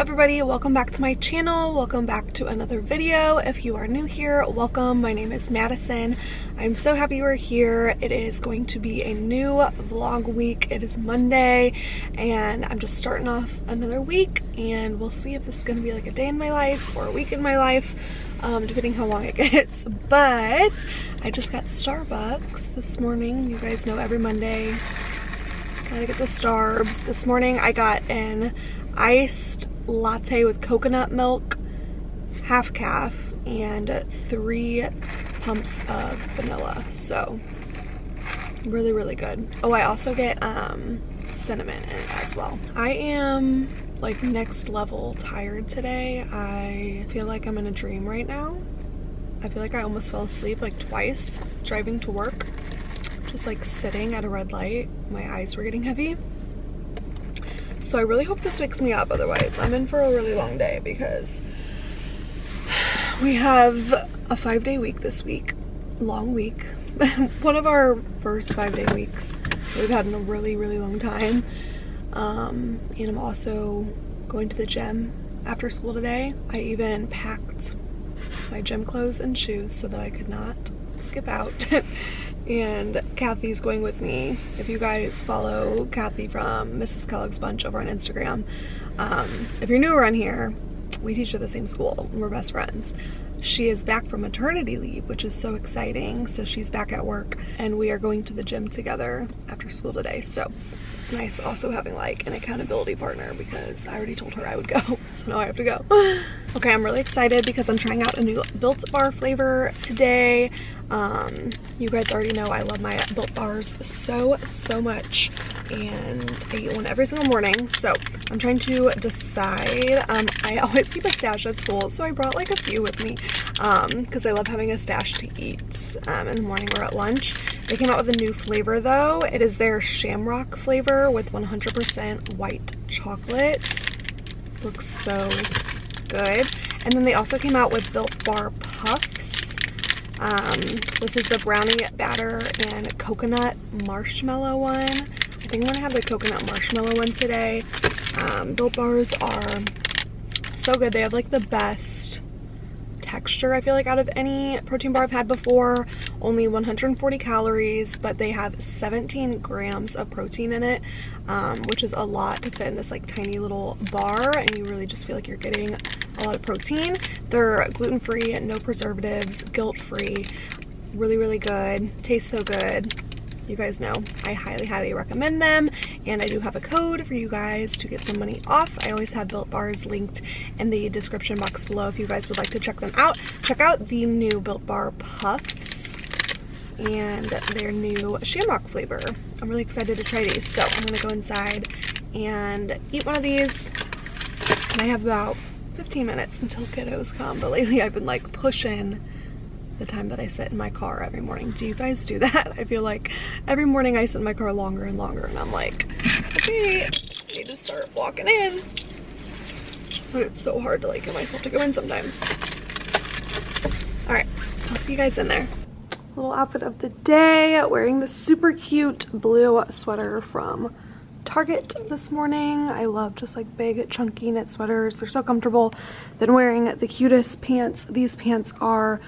everybody, welcome back to my channel. Welcome back to another video. If you are new here, welcome. My name is Madison. I'm so happy you are here. It is going to be a new vlog week. It is Monday and I'm just starting off another week, and we'll see if this is going to be like a day in my life or a week in my life, depending how long it gets. But I just got Starbucks this morning. You guys know every Monday gotta get the Starbs. This morning I got an iced latte with coconut milk, half calf, and 3 pumps of vanilla. So really good. Oh, I also get cinnamon in it as well. I am like next level tired today. I feel like I'm in a dream right now. I feel like I almost fell asleep like twice driving to work. Just like sitting at a red light. My eyes were getting heavy. So I really hope this wakes me up, otherwise I'm in for a really long day because we have a 5-day week this week. Long week. One of our first 5-day weeks we've had in a really long time. And I'm also going to the gym after school today. I even packed my gym clothes and shoes so that I could not skip out. And Kathy's going with me. If you guys follow Kathy from Mrs. Kellogg's Bunch over on Instagram, if you're new around here, we teach at the same school and we're best friends. She is back from maternity leave, which is so exciting. So she's back at work and we are going to the gym together after school today. So it's nice also having like an accountability partner because I already told her I would go. So now I have to go. Okay, I'm really excited because I'm trying out a new Built Bar flavor today. You guys already know I love my Built Bars so much, and I eat one every single morning. So I'm trying to decide. I always keep a stash at school, so I brought like a few with me because I love having a stash to eat in the morning or at lunch. They came out with a new flavor though. It is their Shamrock flavor with 100% white chocolate. Looks so good. And then they also came out with Built Bar Puffs. This is the brownie batter and coconut marshmallow one. I think I'm gonna have the coconut marshmallow one today. Built Bars are so good. They have like the best texture I feel like out of any protein bar I've had before. Only 140 calories, but they have 17 grams of protein in it, which is a lot to fit in this like tiny little bar, and you really just feel like you're getting a lot of protein. They're gluten-free, no preservatives, guilt-free, really good, tastes so good. You guys know I highly recommend them, and I do have a code for you guys to get some money off. I always have Built Bars linked in the description box below if you guys would like to check them out. Check out the new Built Bar Puffs and their new Shamrock flavor. I'm really excited to try these. So I'm gonna go inside and eat one of these, and I have about 15 minutes until kiddos come, but lately I've been like pushing the time that I sit in my car every morning. Do you guys do that? I feel like every morning I sit in my car longer and longer, and I'm like, okay, I need to start walking in. But it's so hard to like get myself to go in sometimes. All right, I'll see you guys in there. Little outfit of the day, wearing the super cute blue sweater from Target this morning. I love just like big chunky knit sweaters. They're so comfortable. Then wearing the cutest pants. These pants are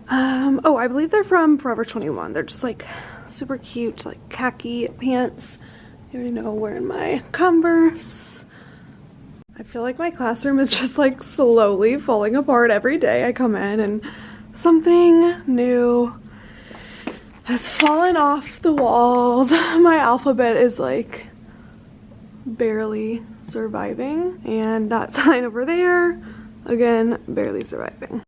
oh, I believe they're from Forever 21. They're just like super cute, like khaki pants. You already know, wearing my Converse. I feel like my classroom is just like slowly falling apart every day I come in, and something new has fallen off the walls. My alphabet is like barely surviving, and that sign over there, again, barely surviving.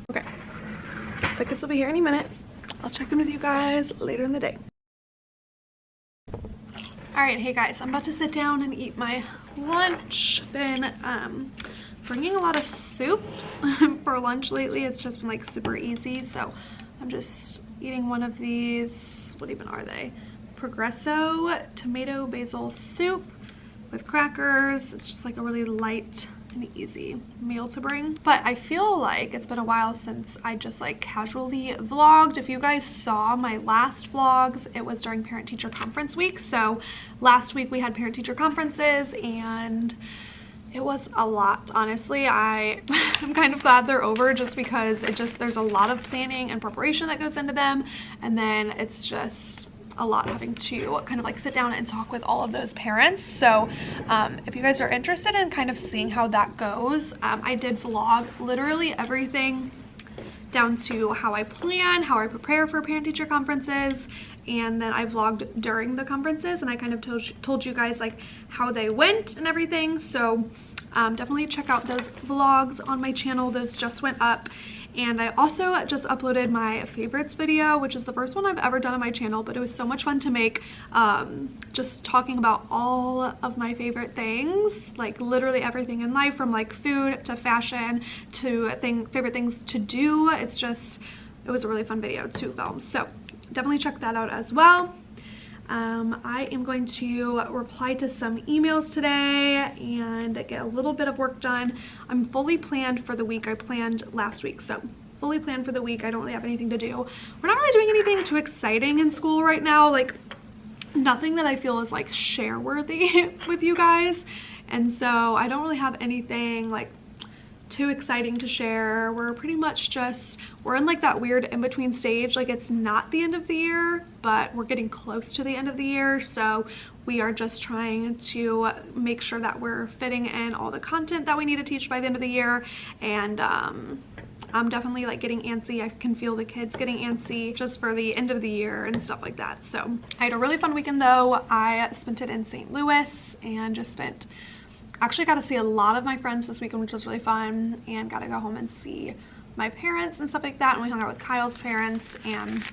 Okay, the kids will be here any minute. I'll check in with you guys later in the day. Alright, hey guys, I'm about to sit down and eat my lunch. Been bringing a lot of soups for lunch lately. It's just been like super easy, so I'm just eating one of these. What even are they? Progresso tomato basil soup with crackers. It's just like a really light an easy meal to bring. But I feel like it's been a while since I just like casually vlogged. If you guys saw my last vlogs, it was during parent-teacher conference week. So last week we had parent-teacher conferences and it was a lot, honestly. I'm kind of glad they're over, just because there's a lot of planning and preparation that goes into them, and then it's just a lot having to kind of like sit down and talk with all of those parents. So if you guys are interested in kind of seeing how that goes, I did vlog literally everything down to how I plan, how I prepare for parent-teacher conferences, and then I vlogged during the conferences, and I kind of told you guys like how they went and everything. So definitely check out those vlogs on my channel. Those just went up. And I also just uploaded my favorites video, which is the first one I've ever done on my channel, but it was so much fun to make, just talking about all of my favorite things, like literally everything in life, from like food to fashion to favorite things to do. It was a really fun video to film. So definitely check that out as well. I am going to reply to some emails today and get a little bit of work done. I'm fully planned for the week. I planned last week, so fully planned for the week. I don't really have anything to do. We're not really doing anything too exciting in school right now, like nothing that I feel is like share worthy with you guys, and so I don't really have anything like too exciting to share. We're pretty much we're in like that weird in-between stage. Like it's not the end of the year, but we're getting close to the end of the year. So we are just trying to make sure that we're fitting in all the content that we need to teach by the end of the year. And I'm definitely like getting antsy. I can feel the kids getting antsy just for the end of the year and stuff like that. So I had a really fun weekend though. I spent it in St. Louis and actually got to see a lot of my friends this weekend, which was really fun, and got to go home and see my parents and stuff like that. And we hung out with Kyle's parents, and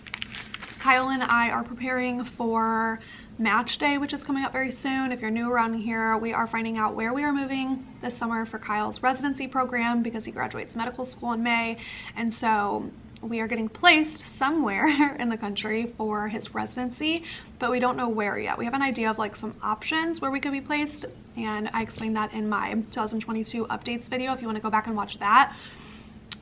Kyle and I are preparing for match day, which is coming up very soon. If you're new around here, we are finding out where we are moving this summer for Kyle's residency program, because he graduates medical school in May. And so we are getting placed somewhere in the country for his residency, but we don't know where yet. We have an idea of like some options where we could be placed, and I explained that in my 2022 updates video if you want to go back and watch that.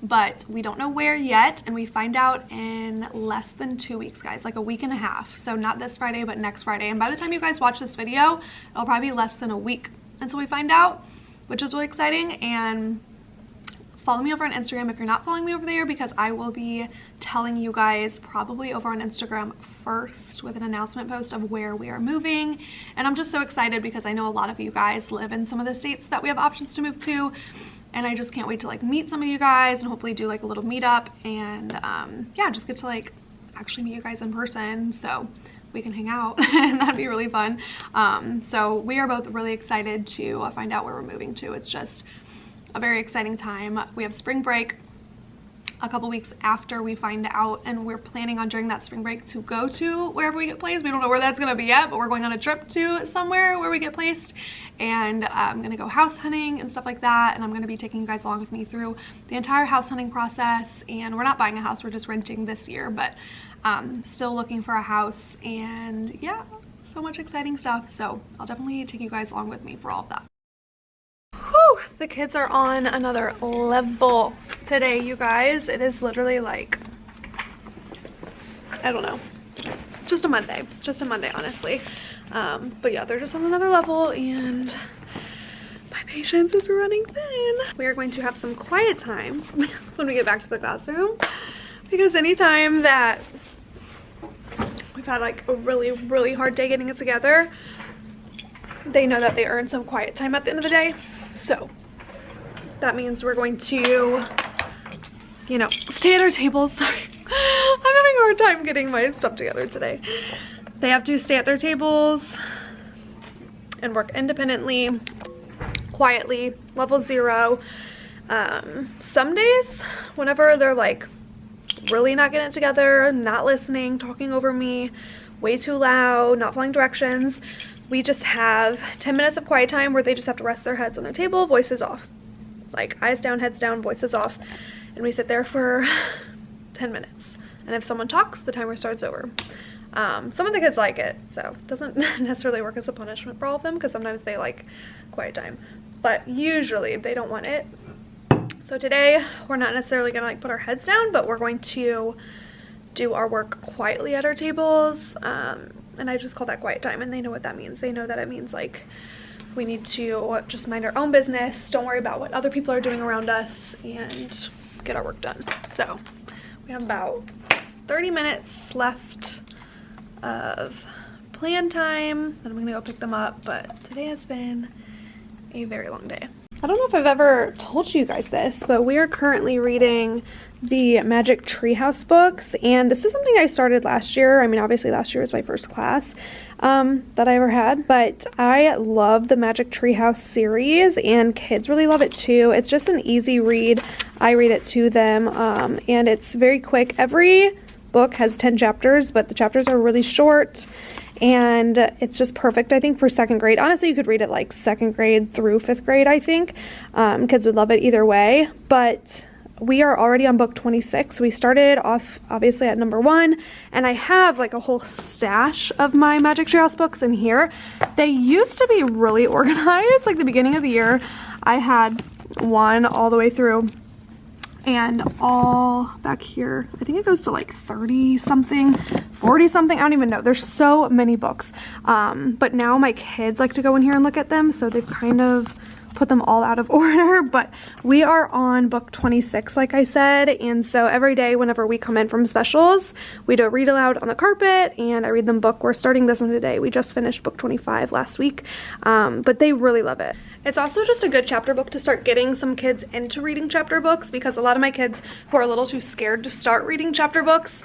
But we don't know where yet, and we find out in less than 2 weeks, guys, like a week and a half. So not this Friday, but next Friday. And by the time you guys watch this video, it'll probably be less than a week until we find out, which is really exciting. And follow me over on Instagram if you're not following me over there, because I will be telling you guys probably over on Instagram first with an announcement post of where we are moving. And I'm just so excited because I know a lot of you guys live in some of the states that we have options to move to, and I just can't wait to like meet some of you guys and hopefully do like a little meetup and yeah, just get to like actually meet you guys in person so we can hang out and that'd be really fun. So we are both really excited to find out where we're moving to. It's just a very exciting time. We have spring break a couple weeks after we find out, and we're planning on during that spring break to go to wherever we get placed. We don't know where that's gonna be yet, but we're going on a trip to somewhere where we get placed, and I'm gonna go house hunting and stuff like that, and I'm gonna be taking you guys along with me through the entire house hunting process. And we're not buying a house, we're just renting this year, but still looking for a house, and yeah, so much exciting stuff. So I'll definitely take you guys along with me for all of that. Whew, the kids are on another level today, you guys. It is literally like, I don't know, just a Monday, honestly. But yeah, they're just on another level, and my patience is running thin. We are going to have some quiet time when we get back to the classroom, because anytime that we've had like a really hard day getting it together, they know that they earn some quiet time at the end of the day. So that means we're going to, you know, stay at our tables. Sorry, I'm having a hard time getting my stuff together today. They have to stay at their tables and work independently, quietly, level 0. Some days, whenever they're like really not getting it together, not listening, talking over me, way too loud, not following directions, we just have 10 minutes of quiet time where they just have to rest their heads on their table, voices off. Like eyes down, heads down, voices off. And we sit there for 10 minutes. And if someone talks, the timer starts over. Some of the kids like it, so it doesn't necessarily work as a punishment for all of them, because sometimes they like quiet time. but usually they don't want it. So today we're not necessarily gonna like put our heads down, but we're going to do our work quietly at our tables. And I just call that quiet time, and they know what that means. They know that it means like we need to just mind our own business, don't worry about what other people are doing around us, and get our work done. So we have about 30 minutes left of plan time, then I'm gonna go pick them up, but today has been a very long day. I don't know if I've ever told you guys this, but we are currently reading the Magic Treehouse books, and this is something I started last year. I mean, obviously last year was my first class that I ever had, but I love the Magic Treehouse series, and kids really love it too. It's just an easy read. I read it to them, and it's very quick. Every book has 10 chapters, but the chapters are really short, and it's just perfect, I think, for second grade. Honestly, you could read it like second grade through fifth grade, I think. Kids would love it either way, but we are already on book 26. We started off obviously at number 1, and I have like a whole stash of my Magic Treehouse books in here. They used to be really organized. Like the beginning of the year, I had one all the way through, and all back here, I think it goes to like 30 something, 40 something, I don't even know. There's so many books. But now my kids like to go in here and look at them, so they've kind of put them all out of order. But we are on book 26, like I said, and so every day whenever we come in from specials, we do a read aloud on the carpet, and I read them book. We're starting this one today. We just finished book 25 last week, but they really love it. It's also just a good chapter book to start getting some kids into reading chapter books, because a lot of my kids who are a little too scared to start reading chapter books,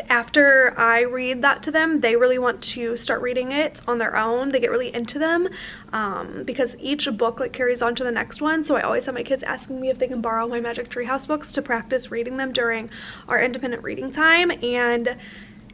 after I read that to them, they really want to start reading it on their own. They get really into them, because each book like carries on to the next one. So I always have my kids asking me if they can borrow my Magic Treehouse books to practice reading them during our independent reading time, and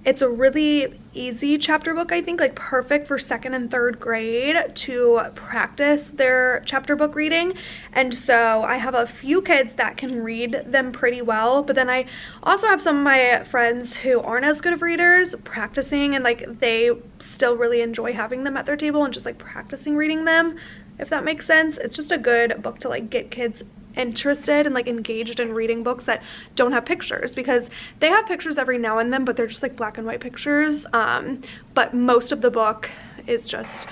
it's a really easy chapter book, I think, like perfect for second and third grade to practice their chapter book reading. And so I have a few kids that can read them pretty well, but then I also have some of my friends who aren't as good of readers practicing, and like they still really enjoy having them at their table and just like practicing reading them, if that makes sense. It's just a good book to like get kids interested and like engaged in reading books that don't have pictures, because they have pictures every now and then, but they're just like black and white pictures. But most of the book is just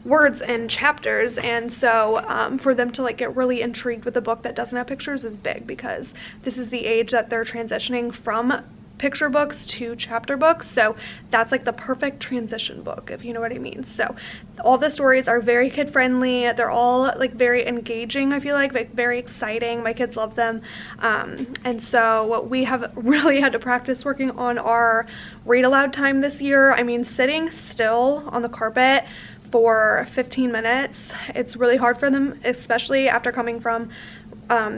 words and chapters, and so for them to like get really intrigued with a book that doesn't have pictures is big, because this is the age that they're transitioning from picture books to chapter books. So that's like the perfect transition book, if you know what I mean. So all the stories are very kid friendly. They're all like very engaging, I feel like very exciting. My kids love them. And so we have really had to practice working on our read aloud time this year. I mean, sitting still on the carpet for 15 minutes, it's really hard for them, especially after coming from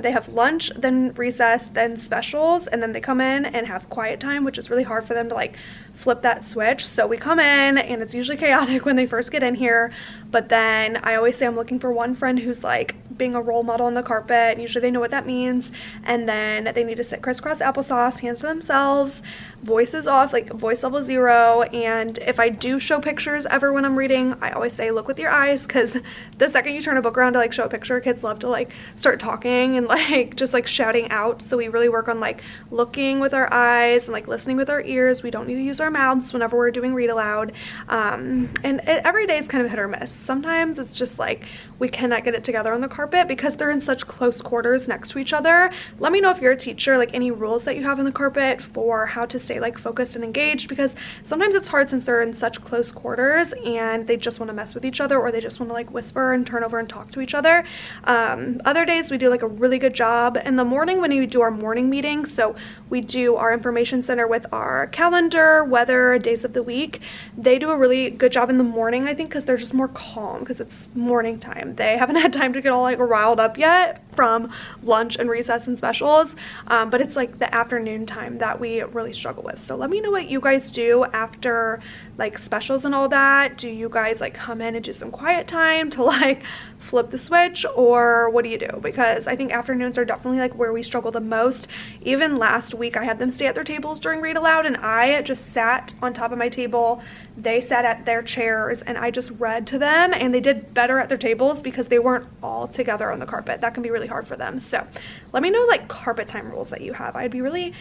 they have lunch, then recess, then specials, and then they come in and have quiet time, which is really hard for them to like flip that switch. So we come in and it's usually chaotic when they first get in here, but then I always say I'm looking for one friend who's like being a role model on the carpet, and usually they know what that means, and then they need to sit crisscross applesauce, hands to themselves, voices off, like voice level 0. And if I do show pictures ever when I'm reading, I always say look with your eyes, because the second you turn a book around to like show a picture, kids love to like start talking and like just like shouting out. So we really work on like looking with our eyes and like listening with our ears. We don't need to use our mouths whenever we're doing read aloud. And every day is kind of hit or miss. Sometimes it's just like we cannot get it together on the carpet because they're in such close quarters next to each other. Let me know if you're a teacher, like any rules that you have on the carpet for how to stay like focused and engaged, because sometimes it's hard since they're in such close quarters and they just want to mess with each other, or they just want to like whisper and turn over and talk to each other. Other days we do like a really good job in the morning when we do our morning meetings. So we do our information center with our calendar, weather, days of the week. They do a really good job in the morning, I think, because they're just more calm because it's morning time. They haven't had time to get all like riled up yet from lunch and recess and specials, but it's like the afternoon time that we really struggle struggle with. So let me know what you guys do after like specials and all that. Do you guys like come in and do some quiet time to like flip the switch, or what do you do? Because I think afternoons are definitely like where we struggle the most. Even last week I had them stay at their tables during read aloud, and I just sat on top of my table, they sat at their chairs, and I just read to them, and they did better at their tables because they weren't all together on the carpet. That can be really hard for them. So let me know like carpet time rules that you have. I'd be really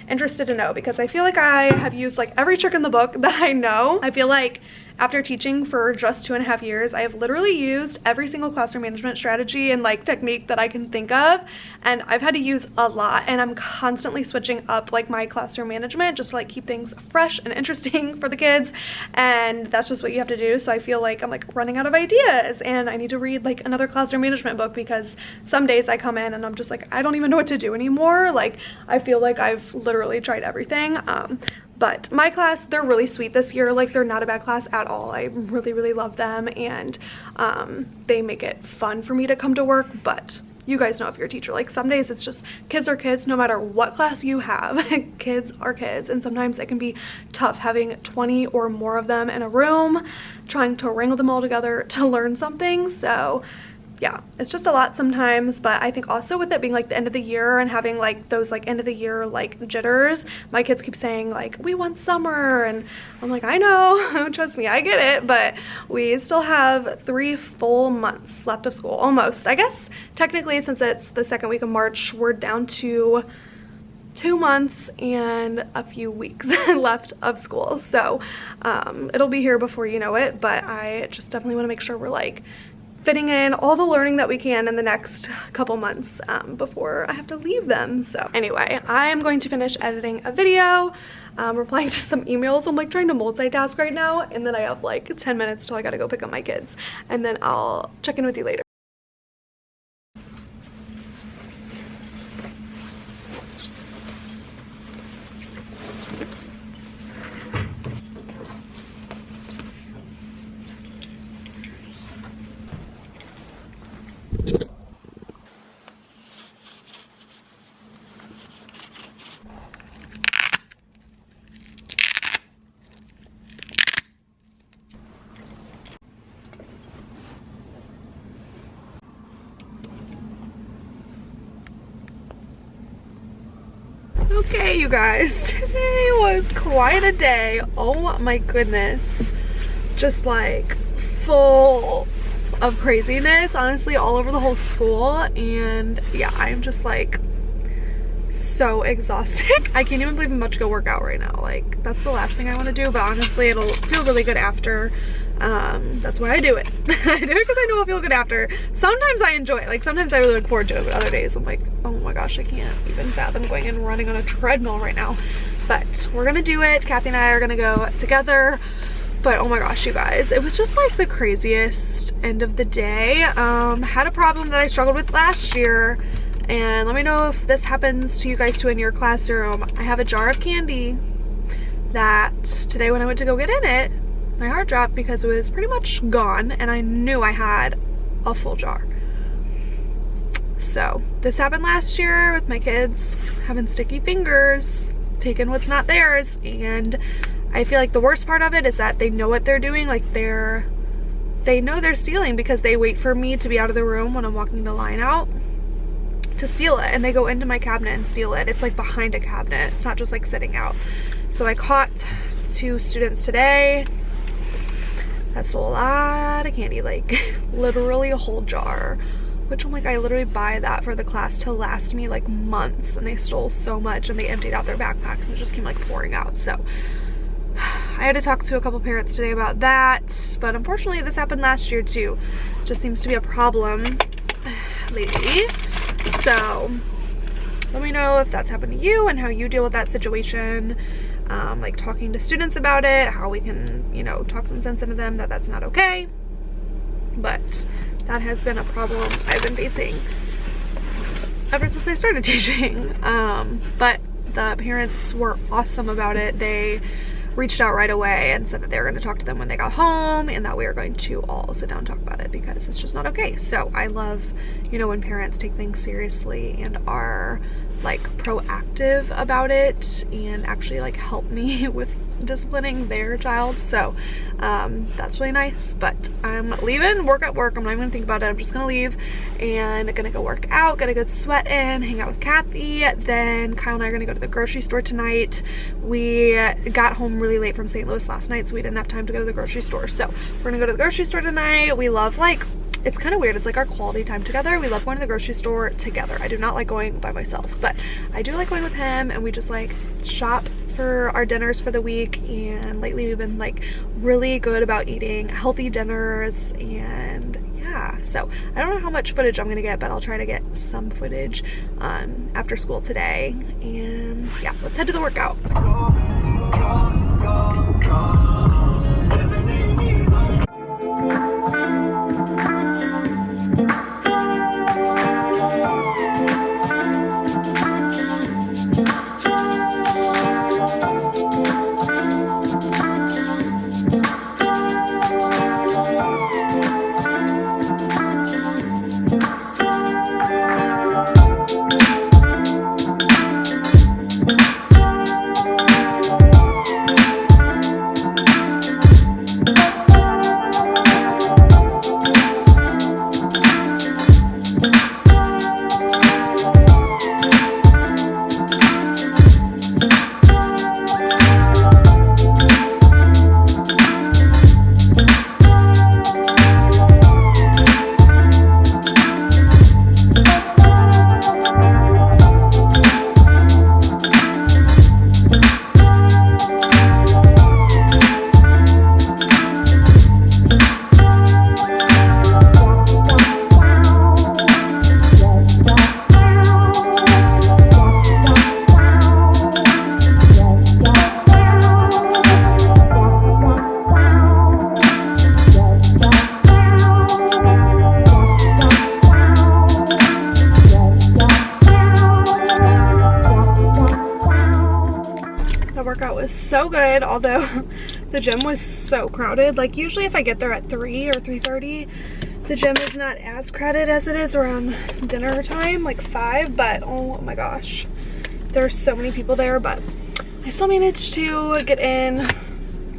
interested to know, because I feel like I have used like every trick in the book that I know. I feel like after teaching for just 2.5 years, I have literally used every single classroom management strategy and like technique that I can think of, and I've had to use a lot, and I'm constantly switching up like my classroom management just to like keep things fresh and interesting for the kids, and that's just what you have to do. So I feel like I'm like running out of ideas, and I need to read like another classroom management book, because some days I come in and I'm just like, I don't even know what to do anymore. Like I feel like I've literally tried everything. But my class, they're really sweet this year. Like they're not a bad class at all. I really love them, and they make it fun for me to come to work. But you guys know if you're a teacher, like some days it's just kids are kids no matter what class you have. Kids are kids, and sometimes it can be tough having 20 or more of them in a room, trying to wrangle them all together to learn something. So yeah, it's just a lot sometimes. But I think also with it being like the end of the year and having like those like end of the year like jitters, my kids keep saying like, we want summer, and I'm like, I know, trust me, I get it, but we still have 3 full months left of school, almost. I guess technically, since it's the second week of March, we're down to 2 months and a few weeks left of school. So it'll be here before you know it, but I just definitely want to make sure we're like fitting in all the learning that we can in the next couple months before I have to leave them. So anyway, I am going to finish editing a video, replying to some emails. I'm like trying to multitask right now, and then I have like 10 minutes till I gotta go pick up my kids, and then I'll check in with you later. Okay, you guys, today was quite a day. Oh my goodness, just like full of craziness, honestly, all over the whole school. And yeah, I'm just like so exhausted. I can't even believe I'm about to go work out right now. Like that's the last thing I want to do, but honestly it'll feel really good after. That's why I do it. I do it because I know I'll feel good after. Sometimes I enjoy it, like sometimes I really look forward to it, but other days I'm like, oh my gosh, I can't even fathom going and running on a treadmill right now. But we're gonna do it. Kathy and I are gonna go together. But oh my gosh, you guys, it was just like the craziest end of the day. Had a problem that I struggled with last year, and let me know if this happens to you guys too in your classroom. I have a jar of candy that today when I went to go get in it, my heart dropped because it was pretty much gone, and I knew I had a full jar. So this happened last year with my kids having sticky fingers, taking what's not theirs, and I feel like the worst part of it is that they know what they're doing. Like they know they're stealing because they wait for me to be out of the room when I'm walking the line out to steal it, and they go into my cabinet and steal it. It's like behind a cabinet, it's not just like sitting out. So I caught 2 students today. That stole a lot of candy, like literally a whole jar, which I'm like, I literally buy that for the class to last me like months, and they stole so much, and they emptied out their backpacks and it just came like pouring out. So I had to talk to a couple parents today about that, but unfortunately this happened last year too. Just seems to be a problem lately. So let me know if that's happened to you and how you deal with that situation. Like talking to students about it, how we can, you know, talk some sense into them that that's not okay. But that has been a problem I've been facing ever since I started teaching. But the parents were awesome about it. They reached out right away and said that they were going to talk to them when they got home, and that we are going to all sit down and talk about it, because it's just not okay. So I love, you know, when parents take things seriously and are like proactive about it and actually like help me with disciplining their child. So that's really nice. But I'm leaving work at work. I'm not even gonna think about it. I'm just gonna leave and gonna go work out, get a good sweat in, hang out with Kathy. Then Kyle and I are gonna go to the grocery store tonight. We got home really late from St. Louis last night, so we didn't have time to go to the grocery store. So we're gonna go to the grocery store tonight. We love, like, it's kind of weird, it's like our quality time together. We love going to the grocery store together. I do not like going by myself, but I do like going with him, and we just like shop for our dinners for the week. And lately we've been like really good about eating healthy dinners, and yeah, so I don't know how much footage I'm gonna get, but I'll try to get some footage after school today. And yeah, let's head to the workout. Workout was so good, although the gym was so crowded. Like usually if I get there at 3 or 3:30, the gym is not as crowded as it is around dinner time, like 5, but oh my gosh, there's so many people there. But I still managed to get in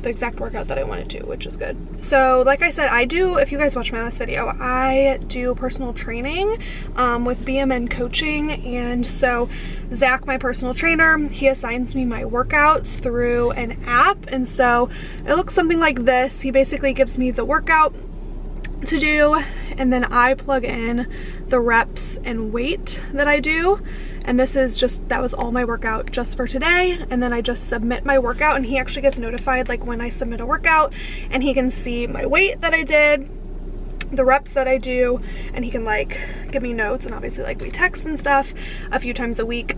the exact workout that I wanted to, which is good. So like I said, I do, if you guys watched my last video, I do personal training with BMN coaching. And so Zach, my personal trainer, he assigns me my workouts through an app. And so it looks something like this. He basically gives me the workout to do, and then I plug in the reps and weight that I do. And this is just, that was all my workout just for today. And then I just submit my workout, and he actually gets notified like when I submit a workout, and he can see my weight that I did, the reps that I do, and he can like give me notes. And obviously like we text and stuff a few times a week.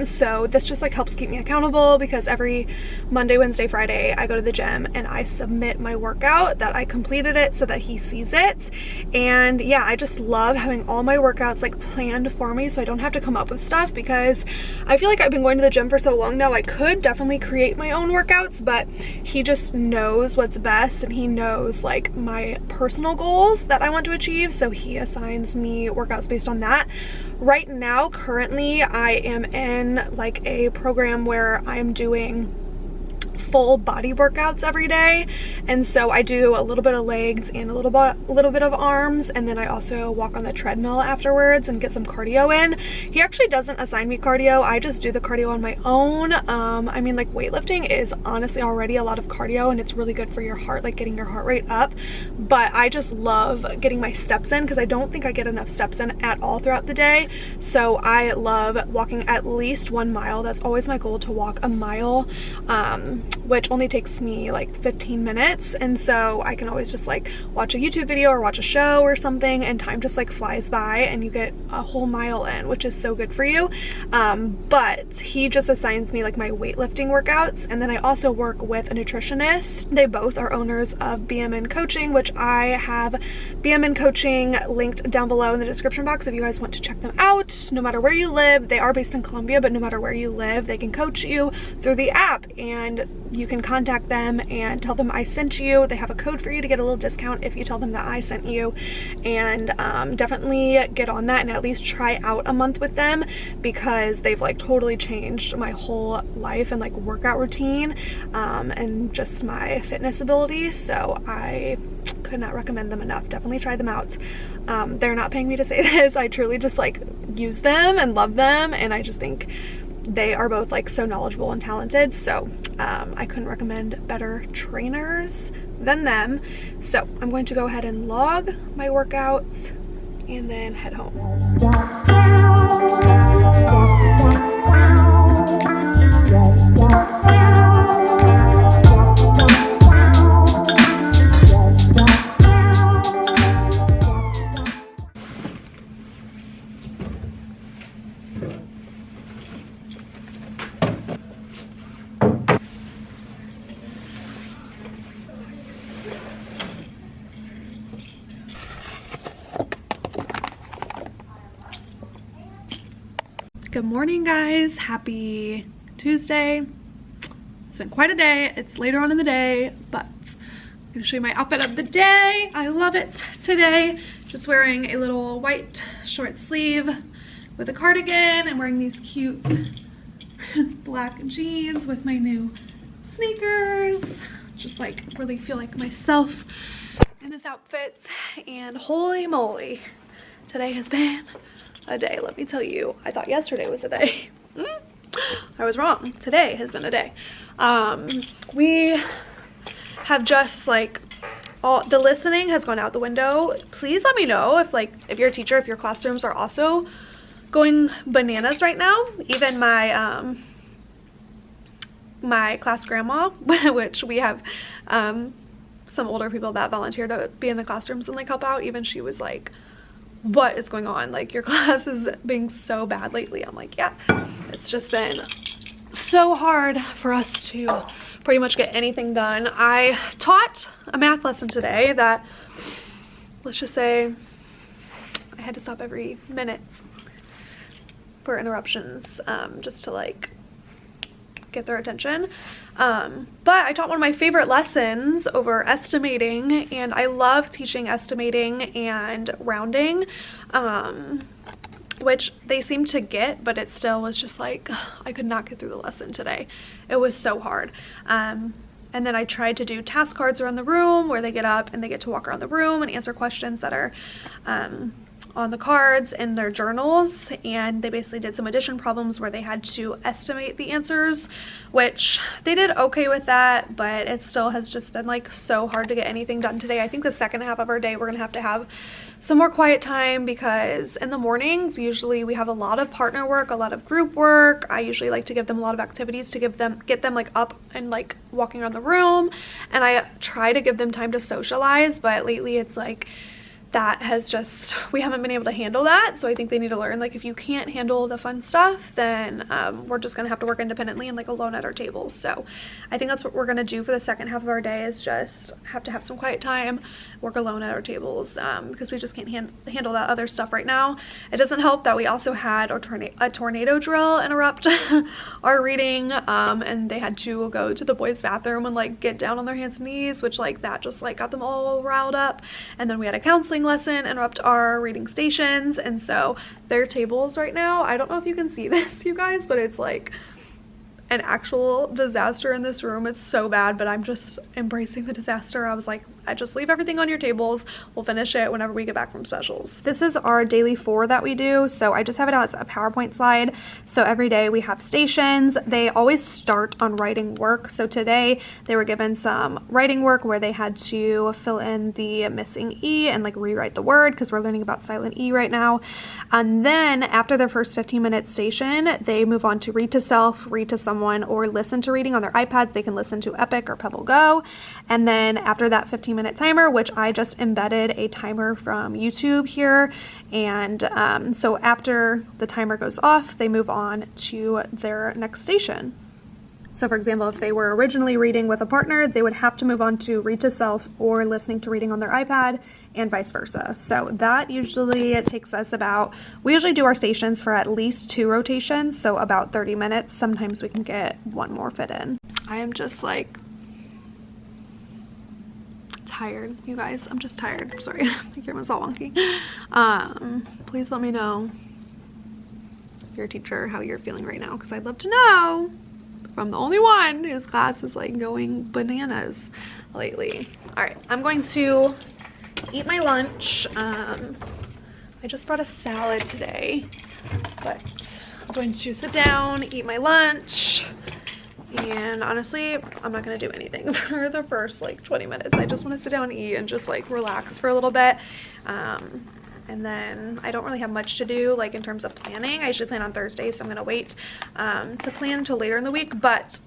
So this just like helps keep me accountable, because every Monday, Wednesday, Friday I go to the gym and I submit my workout that I completed it so that he sees it. And yeah, I just love having all my workouts like planned for me, so I don't have to come up with stuff, because I feel like I've been going to the gym for so long now. I could definitely create my own workouts, but he just knows what's best, and he knows like my personal goals that I want to achieve, so he assigns me workouts based on that. Right now, currently, I am in like a program where I'm doing full body workouts every day, and so I do a little bit of legs and a little bit of arms, and then I also walk on the treadmill afterwards and get some cardio in. He actually doesn't assign me cardio. I just do the cardio on my own. I mean, like weightlifting is honestly already a lot of cardio, and it's really good for your heart, like getting your heart rate up, but I just love getting my steps in, because I don't think I get enough steps in at all throughout the day. So I love walking at least 1 mile. That's always my goal, to walk a mile, which only takes me like 15 minutes. And so I can always just like watch a YouTube video or watch a show or something, and time just like flies by, and you get a whole mile in, which is so good for you. But he just assigns me like my weightlifting workouts. And then I also work with a nutritionist. They both are owners of BMN coaching, which I have BMN coaching linked down below in the description box if you guys want to check them out. No matter where you live, they are based in Colombia, but no matter where you live, they can coach you through the app. And you can contact them and tell them I sent you. They have a code for you to get a little discount if you tell them that I sent you. And definitely get on that and at least try out a month with them, because they've like totally changed my whole life and like workout routine and just my fitness ability. So I could not recommend them enough. Definitely try them out. They're not paying me to say this. I truly just like use them and love them, and I just think they are both like so knowledgeable and talented. So I couldn't recommend better trainers than them. So I'm going to go ahead and log my workouts and then head home. Good morning, guys. Happy Tuesday. It's been quite a day. It's later on in the day, but I'm gonna show you my outfit of the day. I love it today. Just wearing a little white short sleeve with a cardigan. I'm wearing these cute black jeans with my new sneakers. Just like really feel like myself in this outfit. And holy moly, today has been a day, let me tell you. I thought yesterday was a day. I was wrong. Today has been a day. We have just like all the listening has gone out the window. Please let me know if you're a teacher, if your classrooms are also going bananas right now. Even my my class grandma, which we have some older people that volunteer to be in the classrooms and like help out. Even she was like, what is going on? Like, your class is being so bad lately. I'm like, yeah, it's just been so hard for us to pretty much get anything done. I taught a math lesson today that, let's just say, I had to stop every minute for interruptions just to like get their attention. But I taught one of my favorite lessons over estimating, and I love teaching estimating and rounding, which they seem to get, but it still was just like, I could not get through the lesson today. It was so hard. And then I tried to do task cards around the room where they get up and they get to walk around the room and answer questions that are on the cards in their journals, and they basically did some addition problems where they had to estimate the answers, which they did okay with that, but it still has just been like so hard to get anything done today. I think the second half of our day we're gonna have to have some more quiet time, because in the mornings usually we have a lot of partner work, a lot of group work. I usually like to give them a lot of activities to get them like up and like walking around the room, and I try to give them time to socialize, but lately it's like that has just, we haven't been able to handle that. So I think they need to learn, like, if you can't handle the fun stuff, then we're just gonna have to work independently and like alone at our tables. So I think that's what we're gonna do for the second half of our day, is just have to have some quiet time, work alone at our tables, because we just can't handle that other stuff right now. It doesn't help that we also had a tornado drill interrupt our reading, and they had to go to the boys' bathroom and like get down on their hands and knees, which like that just like got them all riled up. And then we had a counseling lesson interrupt our reading stations, and so their tables right now, I don't know if you can see this, you guys, but it's like an actual disaster in this room. It's so bad, but I'm just embracing the disaster. I was like, I just leave everything on your tables. We'll finish it whenever we get back from specials. This is our daily 4 that we do. So I just have it as a PowerPoint slide. So every day we have stations. They always start on writing work. So today they were given some writing work where they had to fill in the missing E and like rewrite the word, because we're learning about silent E right now. And then after their first 15-minute station, they move on to read to self, read to someone, or listen to reading on their iPads. They can listen to Epic or Pebble Go. And then after that 15-minute timer, which I just embedded a timer from YouTube here, and so after the timer goes off, they move on to their next station. So for example, if they were originally reading with a partner, they would have to move on to read to self or listening to reading on their iPad, and vice versa. So that usually it takes us about, we usually do our stations for at least 2 rotations, so about 30 minutes. Sometimes we can get 1 more fit in. I am just like tired, you guys. I'm just tired. Sorry, my camera's all wonky. Please let me know, if you're a teacher, how you're feeling right now, because I'd love to know. I'm the only one whose class is like going bananas lately. All right, I'm going to eat my lunch. I just brought a salad today, but I'm going to sit down, eat my lunch, and honestly, I'm not gonna do anything for the first like 20 minutes. I just want to sit down and eat and just like relax for a little bit. And then I don't really have much to do like in terms of planning. I usually plan on Thursdays, so I'm gonna wait to plan until later in the week. But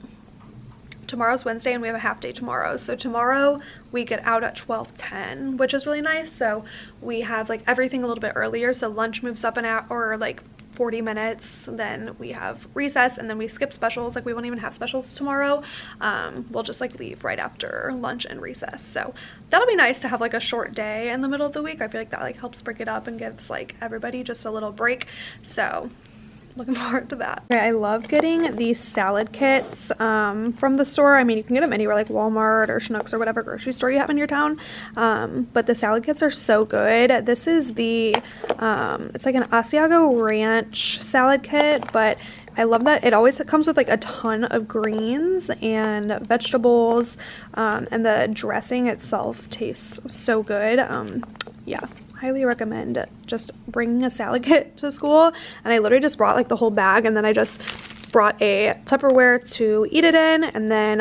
tomorrow's Wednesday and we have a half day tomorrow, so tomorrow we get out at 12:10, which is really nice. So we have like everything a little bit earlier, so lunch moves up an hour, or like 40 minutes, then we have recess, and then we skip specials. Like we won't even have specials tomorrow. We'll just like leave right after lunch and recess, so that'll be nice to have like a short day in the middle of the week. I feel like that like helps break it up and gives like everybody just a little break, so looking forward to that. Okay, I love getting these salad kits from the store. I mean, you can get them anywhere like Walmart or Schnucks or whatever grocery store you have in your town. But the salad kits are so good. This is the, it's like an Asiago Ranch salad kit, but I love that it always comes with like a ton of greens and vegetables, and the dressing itself tastes so good. Yeah, highly recommend just bringing a salad kit to school. And I literally just brought like the whole bag, and then I just brought a Tupperware to eat it in, and then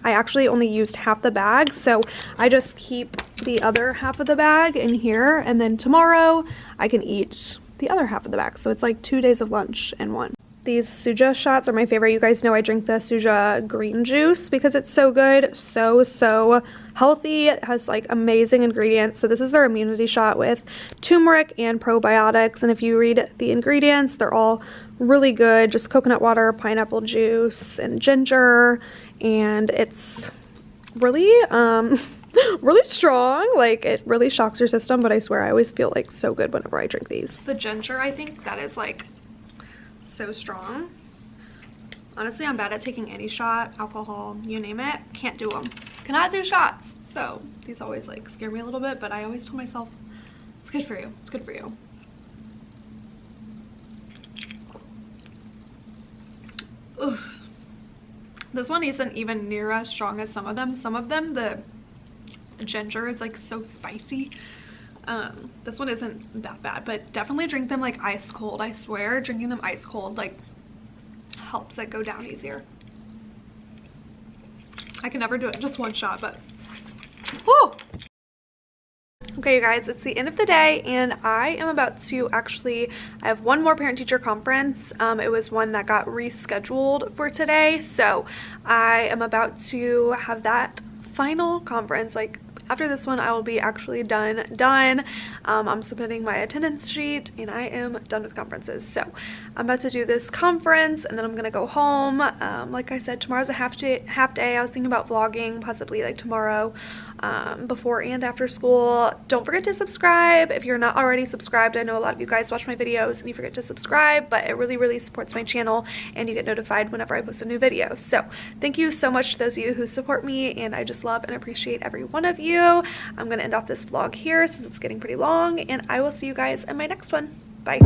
I actually only used half the bag, so I just keep the other half of the bag in here, and then tomorrow I can eat the other half of the bag. So it's like 2 days of lunch in one. These Suja shots are my favorite. You guys know I drink the Suja green juice because it's so good, so healthy. It has like amazing ingredients. So this is their immunity shot with turmeric and probiotics, and if you read the ingredients, they're all really good. Just coconut water, pineapple juice, and ginger, and it's really really strong. Like it really shocks your system, but I swear I always feel like so good whenever I drink these. The ginger, I think that is like so strong. Honestly, I'm bad at taking any shot, alcohol, you name it. Can't do them. Cannot do shots. So these always like scare me a little bit, but I always tell myself it's good for you. It's good for you. Ugh. This one isn't even near as strong as some of them. Some of them, the ginger is like so spicy. This one isn't that bad, but definitely drink them like ice cold. I swear drinking them ice cold like helps it go down easier. I can never do it just one shot, but woo! Okay, you guys, it's the end of the day, and I am about to I have one more parent-teacher conference. It was one that got rescheduled for today, so I am about to have that final conference. Like after this one, I will be actually done. I'm submitting my attendance sheet, and I am done with conferences. So I'm about to do this conference, and then I'm gonna go home. Like I said, tomorrow's a half day. I was thinking about vlogging possibly like tomorrow, before and after school. Don't forget to subscribe if you're not already subscribed. I know a lot of you guys watch my videos and you forget to subscribe, but it really supports my channel, and you get notified whenever I post a new video. So thank you so much to those of you who support me, and I just love and appreciate every one of you. I'm gonna end off this vlog here since it's getting pretty long, and I will see you guys in my next one. Bye.